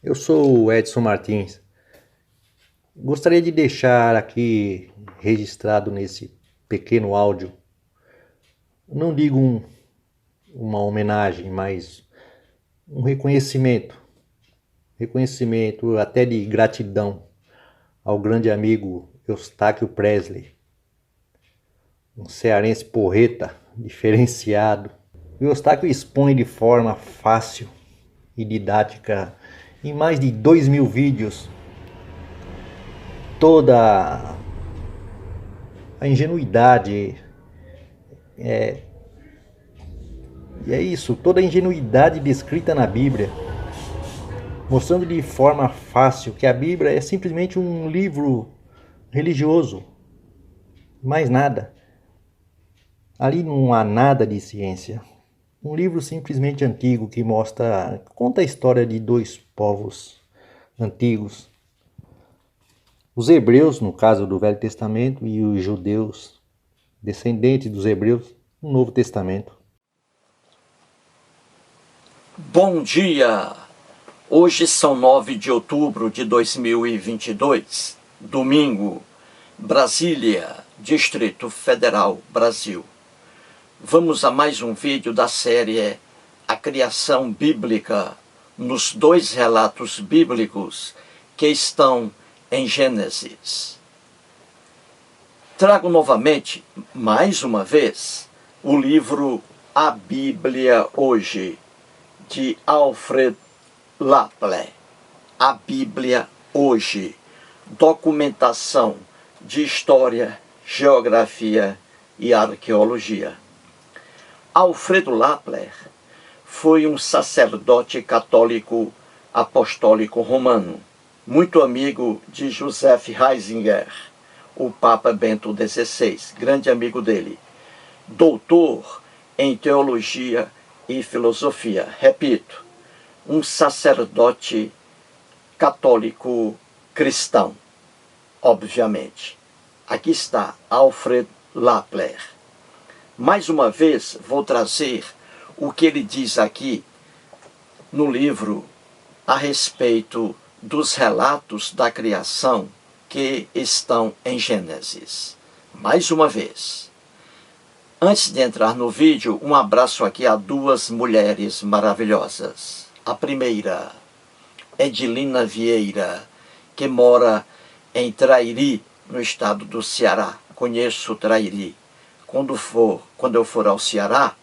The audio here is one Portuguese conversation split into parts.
Eu sou o Edson Martins. Gostaria de deixar aqui registrado nesse pequeno áudio, não digo uma homenagem, mas um reconhecimento até de gratidão ao grande amigo Eustáquio Presley, um cearense porreta, diferenciado. O Eustáquio expõe de forma fácil e didática, em mais de 2.000 vídeos, toda a ingenuidade, e é isso, toda a ingenuidade descrita na Bíblia, mostrando de forma fácil que a Bíblia é simplesmente um livro religioso, mais nada. Ali não há nada de ciência. Um livro simplesmente antigo que conta a história de dois povos antigos. Os hebreus, no caso do Velho Testamento, e os judeus, descendentes dos hebreus, no Novo Testamento. Bom dia! Hoje são 9 de outubro de 2022, domingo, Brasília, Distrito Federal, Brasil. Vamos a mais um vídeo da série A Criação Bíblica, nos dois relatos bíblicos que estão em Gênesis. Trago novamente, mais uma vez, o livro A Bíblia Hoje, de Alfred Laple. A Bíblia Hoje, documentação de história, geografia e arqueologia. Alfredo Lappler foi um sacerdote católico apostólico romano, muito amigo de Joseph Ratzinger, o Papa Bento XVI, grande amigo dele, doutor em teologia e filosofia. Repito, um sacerdote católico cristão, obviamente. Aqui está Alfred Lappler. Mais uma vez vou trazer o que ele diz aqui no livro a respeito dos relatos da criação que estão em Gênesis. Mais uma vez. Antes de entrar no vídeo, um abraço aqui a duas mulheres maravilhosas. A primeira, Edilina Vieira, que mora em Trairi, no estado do Ceará. Conheço Trairi. Quando eu for ao Ceará,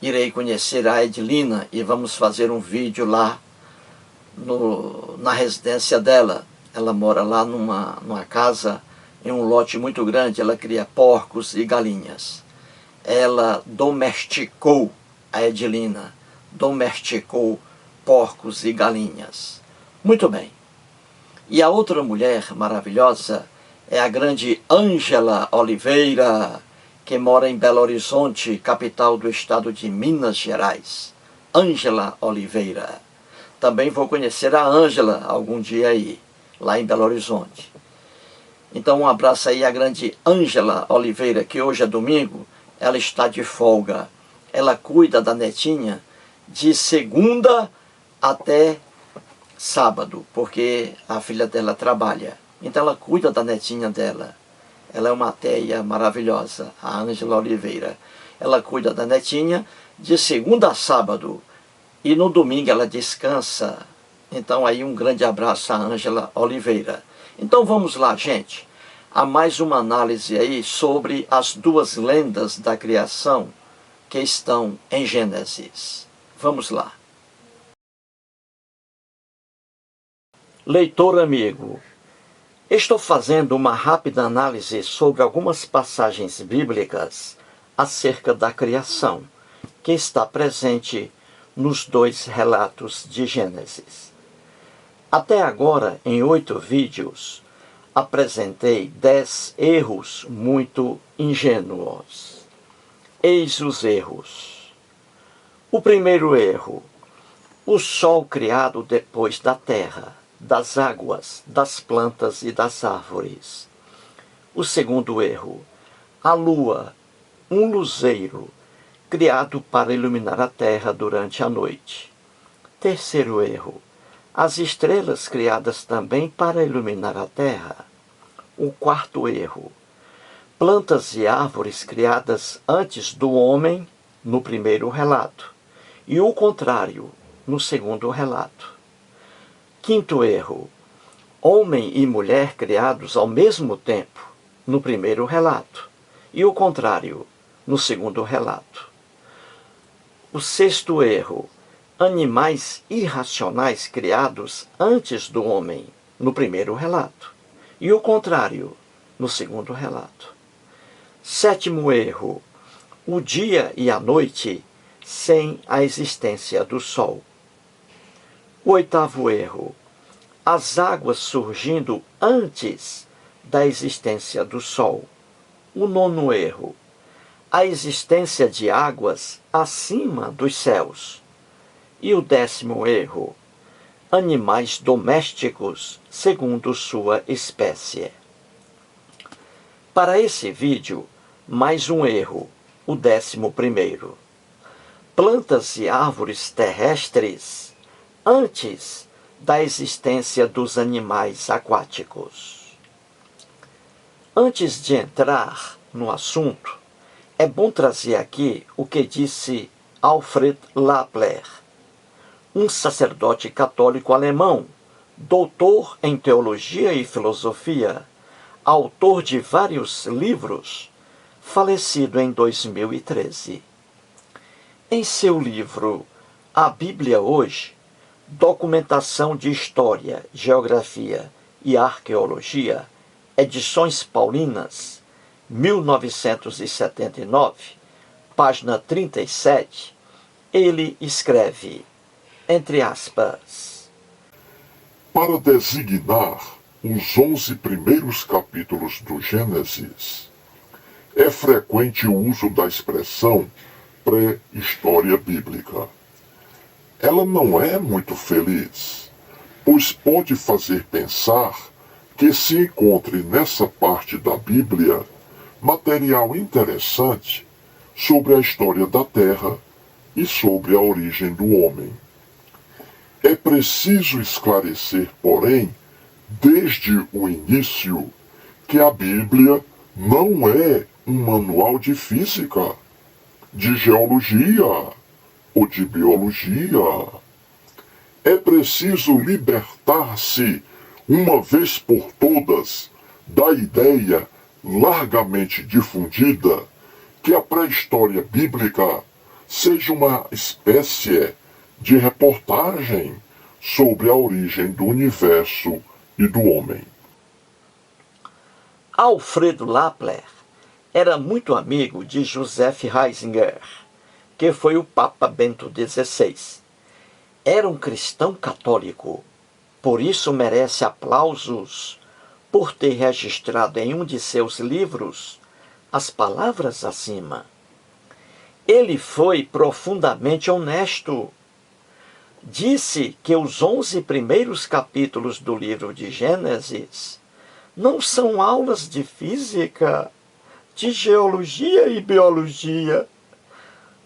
irei conhecer a Edilina e vamos fazer um vídeo lá na residência dela. Ela mora lá numa casa, em um lote muito grande. Ela cria porcos e galinhas. Ela domesticou, a Edilina, domesticou porcos e galinhas. Muito bem. E a outra mulher maravilhosa é a grande Ângela Oliveira, que mora em Belo Horizonte, capital do estado de Minas Gerais. Ângela Oliveira. Também vou conhecer a Ângela algum dia aí, lá em Belo Horizonte. Então um abraço aí à grande Ângela Oliveira, que hoje é domingo, ela está de folga. Ela cuida da netinha de segunda até sábado, porque a filha dela trabalha. Então ela cuida da netinha dela. Ela é uma teia maravilhosa, a Ângela Oliveira. Ela cuida da netinha de segunda a sábado. E no domingo ela descansa. Então aí um grande abraço a Ângela Oliveira. Então vamos lá, gente. Há mais uma análise aí sobre as duas lendas da criação que estão em Gênesis. Vamos lá. Leitor amigo, estou fazendo uma rápida análise sobre algumas passagens bíblicas acerca da criação, que está presente nos dois relatos de Gênesis. Até agora, em 8 vídeos, apresentei 10 erros muito ingênuos. Eis os erros. O primeiro erro: o sol criado depois da terra, das águas, das plantas e das árvores. O segundo erro: a lua, um luzeiro, criado para iluminar a terra durante a noite. Terceiro erro: as estrelas criadas também para iluminar a terra. O quarto erro: plantas e árvores criadas antes do homem, no primeiro relato, e o contrário, no segundo relato. Quinto erro: homem e mulher criados ao mesmo tempo, no primeiro relato, e o contrário, no segundo relato. O sexto erro: animais irracionais criados antes do homem, no primeiro relato, e o contrário, no segundo relato. Sétimo erro: o dia e a noite sem a existência do sol. O oitavo erro: as águas surgindo antes da existência do sol. O nono erro: a existência de águas acima dos céus. E o décimo erro: animais domésticos segundo sua espécie. Para esse vídeo, mais um erro, o 11º. Plantas e árvores terrestres antes da existência dos animais aquáticos. Antes de entrar no assunto, é bom trazer aqui o que disse Alfred Lappler, um sacerdote católico alemão, doutor em teologia e filosofia, autor de vários livros, falecido em 2013. Em seu livro A Bíblia Hoje, Documentação de História, Geografia e Arqueologia, Edições Paulinas, 1979, página 37, ele escreve, entre aspas: para designar os 11 primeiros capítulos do Gênesis, é frequente o uso da expressão pré-história bíblica. Ela não é muito feliz, pois pode fazer pensar que se encontre nessa parte da Bíblia material interessante sobre a história da Terra e sobre a origem do homem. É preciso esclarecer, porém, desde o início, que a Bíblia não é um manual de física, de geologia ou de biologia. É preciso libertar-se, uma vez por todas, da ideia largamente difundida que a pré-história bíblica seja uma espécie de reportagem sobre a origem do universo e do homem. Alfredo Lappler era muito amigo de Joseph Ratzinger, que foi o Papa Bento XVI. Era um cristão católico, por isso merece aplausos por ter registrado em um de seus livros as palavras acima. Ele foi profundamente honesto. Disse que os 11 primeiros capítulos do livro de Gênesis não são aulas de física, de geologia e biologia.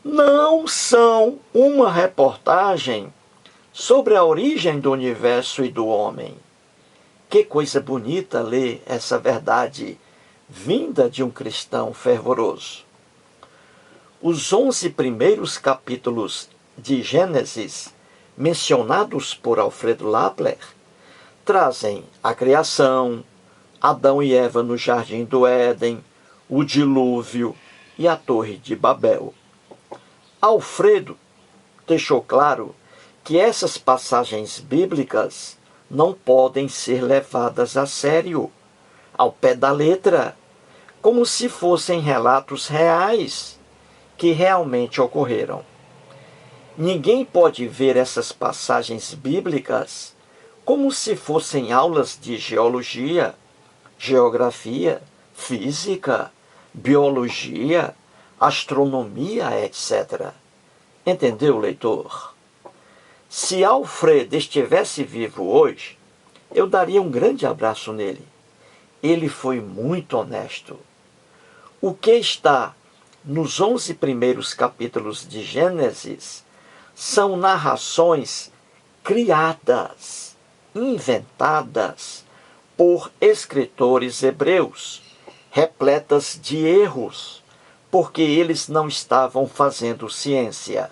Não são uma reportagem sobre a origem do universo e do homem. Que coisa bonita ler essa verdade vinda de um cristão fervoroso. Os 11 primeiros capítulos de Gênesis, mencionados por Alfredo Lappler, trazem a criação, Adão e Eva no Jardim do Éden, o dilúvio e a Torre de Babel. Alfredo deixou claro que essas passagens bíblicas não podem ser levadas a sério, ao pé da letra, como se fossem relatos reais que realmente ocorreram. Ninguém pode ver essas passagens bíblicas como se fossem aulas de geologia, geografia, física, biologia, astronomia, etc. Entendeu, leitor? Se Alfredo estivesse vivo hoje, eu daria um grande abraço nele. Ele foi muito honesto. O que está nos 11 primeiros capítulos de Gênesis são narrações criadas, inventadas por escritores hebreus, repletas de erros, porque eles não estavam fazendo ciência.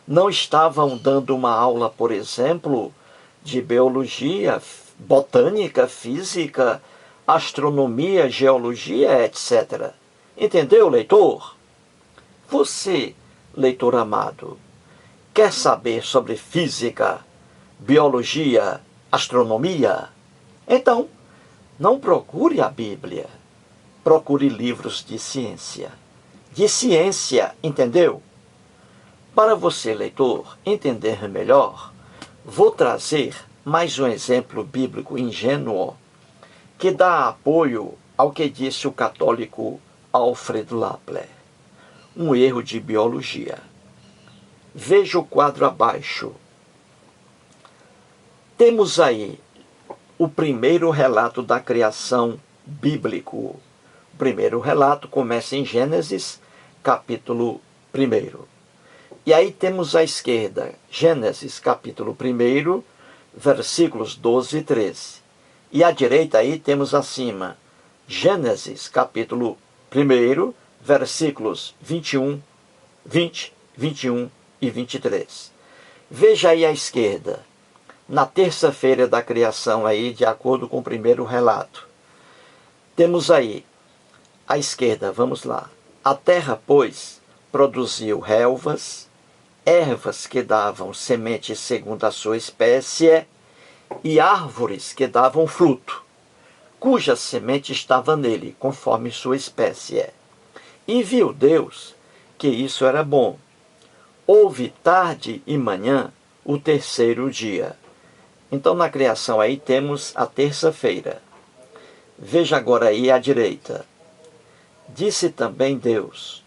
Não estavam dando uma aula, por exemplo, de biologia, botânica, física, astronomia, geologia, etc. Entendeu, leitor? Você, leitor amado, quer saber sobre física, biologia, astronomia? Então, não procure a Bíblia. Procure livros de ciência. De ciência, entendeu? Para você, leitor, entender melhor, vou trazer mais um exemplo bíblico ingênuo que dá apoio ao que disse o católico Alfred Laplace. Um erro de biologia. Veja o quadro abaixo. Temos aí o primeiro relato da criação bíblico. O primeiro relato começa em Gênesis, capítulo 1. E aí temos à esquerda, Gênesis, capítulo 1, versículos 12 e 13. E à direita aí temos acima, Gênesis, capítulo 1, versículos 21, 20, 21 e 23. Veja aí à esquerda, na terça-feira da criação aí, de acordo com o primeiro relato. Temos aí, à esquerda, vamos lá. A terra, pois, produziu relvas, ervas que davam semente segundo a sua espécie, e árvores que davam fruto, cuja semente estava nele, conforme sua espécie. E viu Deus que isso era bom. Houve tarde e manhã o terceiro dia. Então, na criação aí temos a terça-feira. Veja agora aí à direita. Disse também Deus: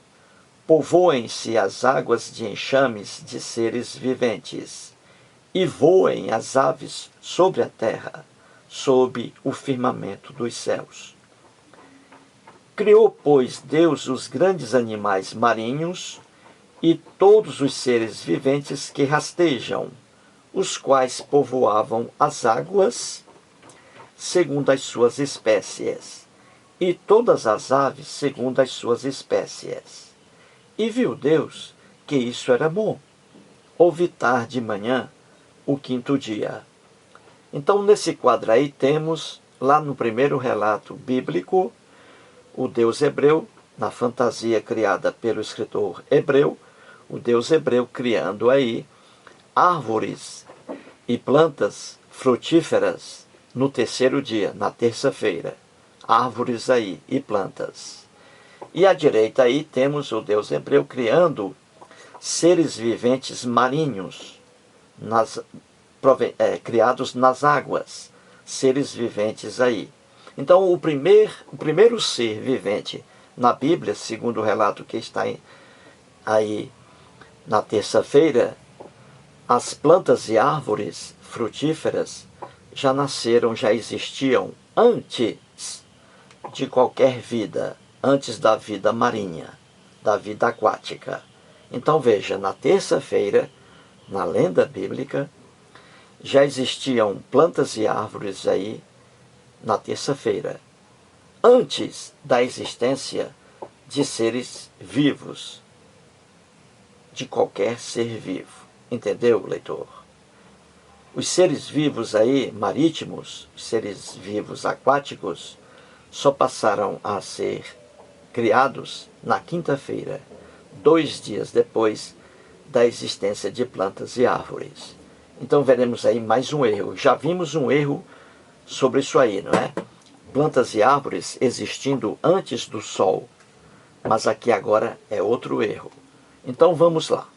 povoem-se as águas de enxames de seres viventes, e voem as aves sobre a terra, sob o firmamento dos céus. Criou, pois, Deus os grandes animais marinhos e todos os seres viventes que rastejam, os quais povoavam as águas segundo as suas espécies, e todas as aves segundo as suas espécies. E viu Deus que isso era bom. Houve tarde e manhã o quinto dia. Então, nesse quadro aí, temos, lá no primeiro relato bíblico, o Deus hebreu, na fantasia criada pelo escritor hebreu, o Deus hebreu criando aí árvores e plantas frutíferas no terceiro dia, na terça-feira. Árvores aí e plantas. E à direita aí temos o Deus hebreu criando seres viventes marinhos, criados nas águas, seres viventes aí. Então, o primeiro ser vivente na Bíblia, segundo o relato que está aí na terça-feira, as plantas e árvores frutíferas já nasceram, já existiam antes de qualquer vida, antes da vida marinha, da vida aquática. Então veja, na terça-feira, na lenda bíblica, já existiam plantas e árvores aí na terça-feira, antes da existência de seres vivos, de qualquer ser vivo. Entendeu, leitor? Os seres vivos aí, marítimos, os seres vivos aquáticos, só passaram a ser criados na quinta-feira, 2 dias depois da existência de plantas e árvores. Então veremos aí mais um erro. Já vimos um erro sobre isso aí, não é? Plantas e árvores existindo antes do sol. Mas aqui agora é outro erro. Então vamos lá.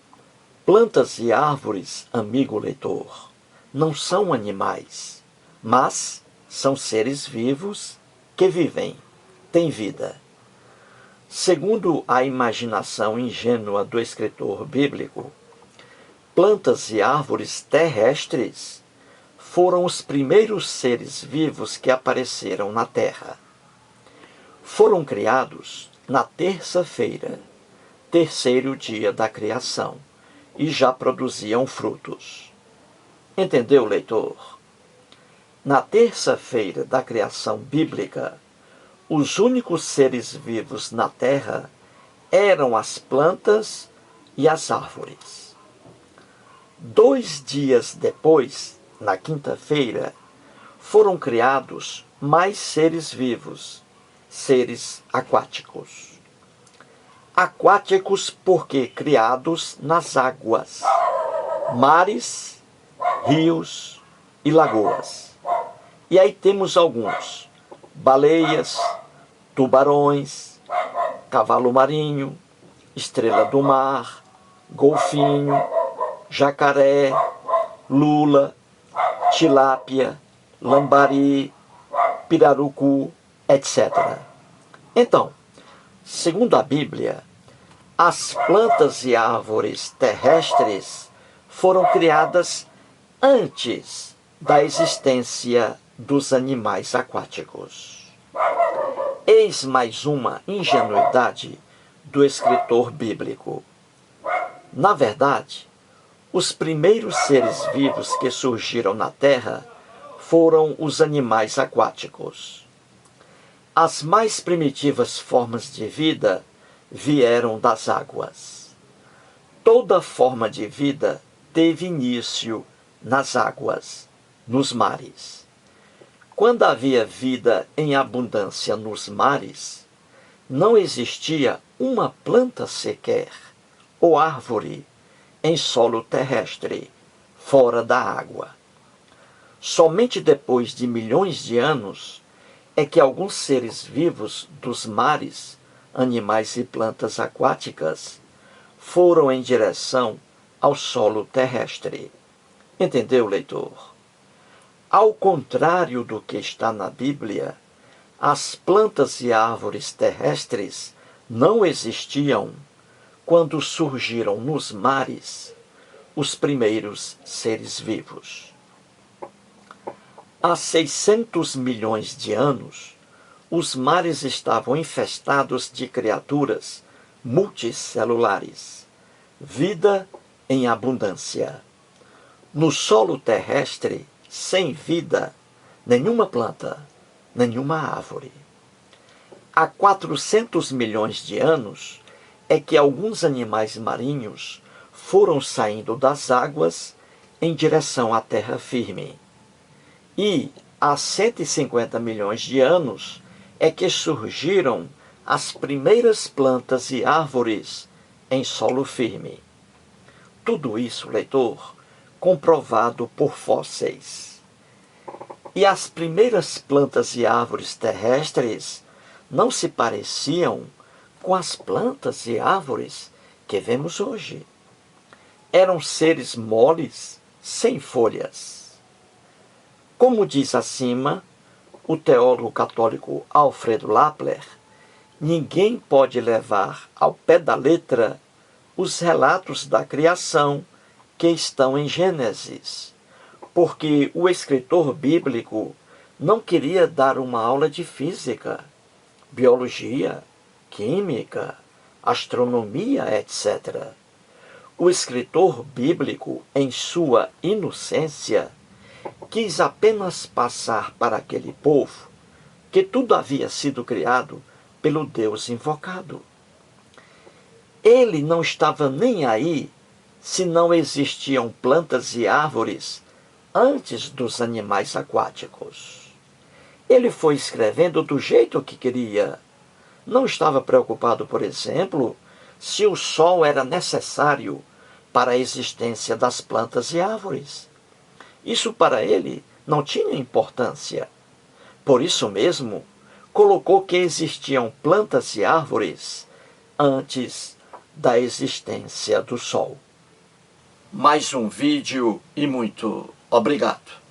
Plantas e árvores, amigo leitor, não são animais, mas são seres vivos que vivem, têm vida. Segundo a imaginação ingênua do escritor bíblico, plantas e árvores terrestres foram os primeiros seres vivos que apareceram na Terra. Foram criados na terça-feira, terceiro dia da criação, e já produziam frutos. Entendeu, leitor? Na terça-feira da criação bíblica, os únicos seres vivos na terra eram as plantas e as árvores. 2 dias depois, na quinta-feira, foram criados mais seres vivos, seres aquáticos. Aquáticos porque criados nas águas, mares, rios e lagoas. E aí temos alguns: baleias, tubarões, cavalo marinho, estrela do mar, golfinho, jacaré, lula, tilápia, lambari, pirarucu, etc. Então, segundo a Bíblia, as plantas e árvores terrestres foram criadas antes da existência dos animais aquáticos. Eis mais uma ingenuidade do escritor bíblico. Na verdade, os primeiros seres vivos que surgiram na Terra foram os animais aquáticos. As mais primitivas formas de vida vieram das águas. Toda forma de vida teve início nas águas, nos mares. Quando havia vida em abundância nos mares, não existia uma planta sequer ou árvore em solo terrestre, fora da água. Somente depois de milhões de anos é que alguns seres vivos dos mares, animais e plantas aquáticas, foram em direção ao solo terrestre. Entendeu, leitor? Ao contrário do que está na Bíblia, as plantas e árvores terrestres não existiam quando surgiram nos mares os primeiros seres vivos. Há 600 milhões de anos, os mares estavam infestados de criaturas multicelulares, vida em abundância. No solo terrestre, sem vida, nenhuma planta, nenhuma árvore. Há 400 milhões de anos é que alguns animais marinhos foram saindo das águas em direção à terra firme. E há 150 milhões de anos é que surgiram as primeiras plantas e árvores em solo firme. Tudo isso, leitor, comprovado por fósseis. E as primeiras plantas e árvores terrestres não se pareciam com as plantas e árvores que vemos hoje. Eram seres moles, sem folhas. Como diz acima o teólogo católico Alfredo Lappler, ninguém pode levar ao pé da letra os relatos da criação que estão em Gênesis, porque o escritor bíblico não queria dar uma aula de física, biologia, química, astronomia, etc. O escritor bíblico, em sua inocência, quis apenas passar para aquele povo que tudo havia sido criado pelo Deus invocado. Ele não estava nem aí se não existiam plantas e árvores antes dos animais aquáticos. Ele foi escrevendo do jeito que queria. Não estava preocupado, por exemplo, se o sol era necessário para a existência das plantas e árvores. Isso para ele não tinha importância. Por isso mesmo, colocou que existiam plantas e árvores antes da existência do sol. Mais um vídeo e muito obrigado.